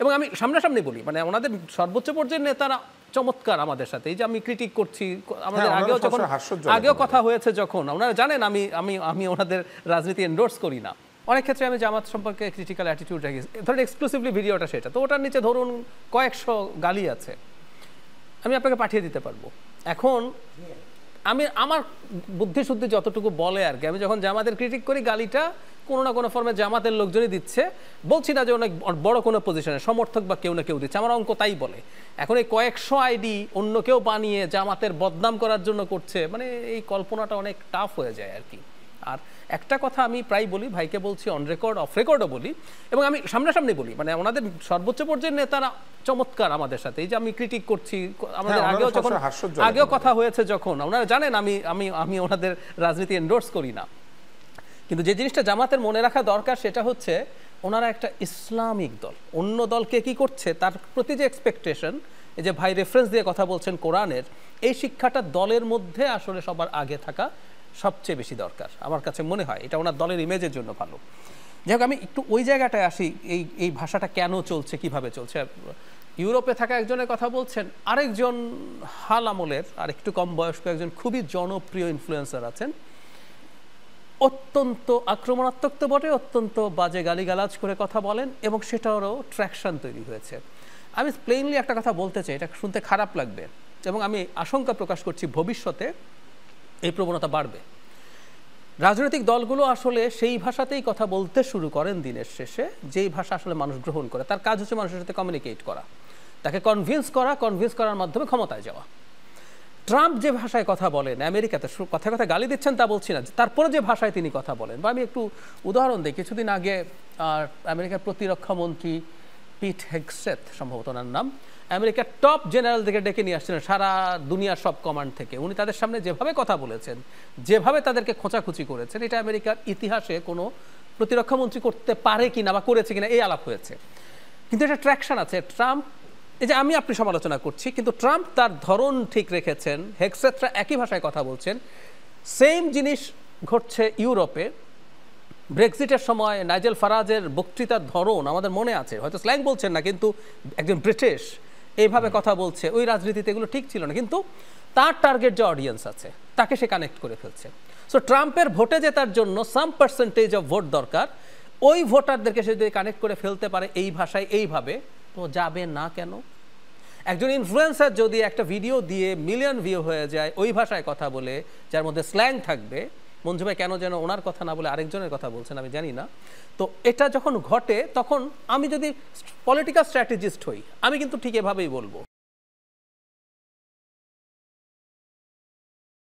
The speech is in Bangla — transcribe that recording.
এবং আমি সামনাসামনি বলি, মানে ওনাদের সর্বোচ্চ পর্যায়ের নেতারা চমৎকার আমাদের সাথে। এই যে আমি ক্রিটিক করছি, আমাদের আগেও কথা হয়েছে, যখন ওনারা জানেন আমি আমি আমি ওনাদের রাজনীতি এন্ডোর্স করি না। অনেক ক্ষেত্রে আমি জামাত সম্পর্কে ক্রিটিক্যাল অ্যাটিটিউড রাখি, ধরুন এক্সক্লুসিভলি ভিডিওটা সেটা, তো ওটার নিচে ধরুন কয়েকশো গালি আছে, আমি আপনাকে পাঠিয়ে দিতে পারবো। এখন আমি আমার বুদ্ধি শুদ্ধি যতটুকু বলে আর কি, আমি যখন জামাতের ক্রিটিক করি, গালিটা কোনো না কোনো ফর্মে জামাতের লোকজনই দিচ্ছে, বলছি না যে অনেক বড় কোনো পজিশনে সমর্থক বা কেউ না কেউ দিচ্ছে, আমার অঙ্ক তাই বলে। এখন এই কয়েকশো আইডি অন্য কেউ বানিয়ে জামাতের বদনাম করার জন্য করছে, মানে এই কল্পনাটা অনেক টাফ হয়ে যায় আর কি। আর একটা কথা আমি প্রায় বলি, ভাইকে বলছি অন রেকর্ড, অফ রেকর্ডও বলি, এবং আমি সামনাসামনি বলি, মানে ওনাদের সর্বোচ্চ পর্যায়ের নেতারা চমৎকার আমাদের সাথে। এই যে আমি ক্রিটিক করছি, আমাদের আগেও কথা হয়েছে, যখন ওনারা জানেন আমি আমি আমি ওনাদের রাজনীতি এন্ডোর্স করি না। কিন্তু যে জিনিসটা জামাতের মনে রাখা দরকার সেটা হচ্ছে, ওনারা একটা ইসলামিক দল, অন্য দলকে কি করছে তার প্রতি যে এক্সপেকটেশন, এই যে ভাই রেফারেন্স দিয়ে কথা বলছেন কোরআনের, এই শিক্ষাটা দলের মধ্যে আসলে সবার আগে থাকা সবচেয়ে বেশি দরকার আমার কাছে মনে হয়। এটা ওনার দলের ইমেজের জন্য ভালো। যাই হোক, আমি একটু ওই জায়গাটায় আসি, এই ভাষাটা কেন চলছে, কিভাবে চলছে। ইউরোপে থাকা একজনের কথা বলছেন, আরেকজন হাল আমলের আর একটু কম বয়স্ক একজন খুবই জনপ্রিয় ইনফ্লুয়েন্সার আছেন, অত্যন্ত আক্রমণাত্মক তো বটে, অত্যন্ত বাজে গালিগালাজ করে কথা বলেন, এবং সেটারও ট্র্যাকশন তৈরি হয়েছে। আমি প্লেনলি একটা কথা বলতে চাই, এটা শুনতে খারাপ লাগবে, এবং আমি আশঙ্কা প্রকাশ করছি ভবিষ্যতে এই প্রবণতা বাড়বে। রাজনৈতিক দলগুলো আসলে সেই ভাষাতেই কথা বলতে শুরু করেন দিনের শেষে, যেই ভাষা আসলে মানুষ গ্রহণ করে। তার কাজ হচ্ছে মানুষের সাথে কমিউনিকেট করা, তাকে কনভিন্স করার মাধ্যমে ক্ষমতায় যাওয়া। ট্রাম্প যে ভাষায় কথা বলেন আমেরিকাতে, কথায় কথায় গালি দিচ্ছেন তা বলছি না, তারপরে যে ভাষায় তিনি কথা বলেন, বা আমি একটু উদাহরণ দিই। কিছুদিন আগে আমেরিকার প্রতিরক্ষা মন্ত্রী পিট হেগসেথ, সম্ভবত ওনার নাম, আমেরিকার টপ জেনারেলদেরকে ডেকে নিয়ে আসছিলেন সারা দুনিয়ার সব কমান্ড থেকে। উনি তাদের সামনে যেভাবে কথা বলেছেন, যেভাবে তাদেরকে খোঁচাখুচি করেছেন, এটা আমেরিকার ইতিহাসে কোনো প্রতিরক্ষা মন্ত্রী করতে পারে কিনা বা করেছে কিনা এই আলাপ হয়েছে। কিন্তু এটা ট্র্যাকশন আছে। ট্রাম্প, এই যে আমি আপনি সমালোচনা করছি, কিন্তু ট্রাম্প তার ধরন ঠিক রেখেছেন, হেগসেথরা একই ভাষায় কথা বলছেন। সেম জিনিস ঘটছে ইউরোপে। ব্রেক্সিটের সময় নাইজেল ফারাজের বক্তৃতার ধরন আমাদের মনে আছে, হয়তো স্ল্যাং বলছেন না, কিন্তু একজন ব্রিটিশ এইভাবে কথা বলছে, ওই রাজনীতিতে এগুলো ঠিক ছিল না, কিন্তু তার টার্গেট যে অডিয়েন্স আছে তাকে সে কানেক্ট করে ফেলছে। সো ট্রাম্পের ভোটে জেতার জন্য সাম পার্সেন্টেজ অফ ভোট দরকার, ওই ভোটারদেরকে সে যদি কানেক্ট করে ফেলতে পারে এই ভাষায় এইভাবে, তো যাবে না কেন? একজন ইনফ্লুয়েন্সার যদি একটা ভিডিও দিয়ে মিলিয়ন ভিউ হয়ে যায় ওই ভাষায় কথা বলে, যার মধ্যে স্ল্যাং থাকবে, মঞ্জু ভাই কেন যেন ওনার কথা না বলে আরেকজনের কথা বলছেন আমি জানি না, তো এটা যখন ঘটে তখন আমি যদি পলিটিক্যাল স্ট্র্যাটেজিস্ট হই, আমি কিন্তু ঠিক এভাবেই বলবো।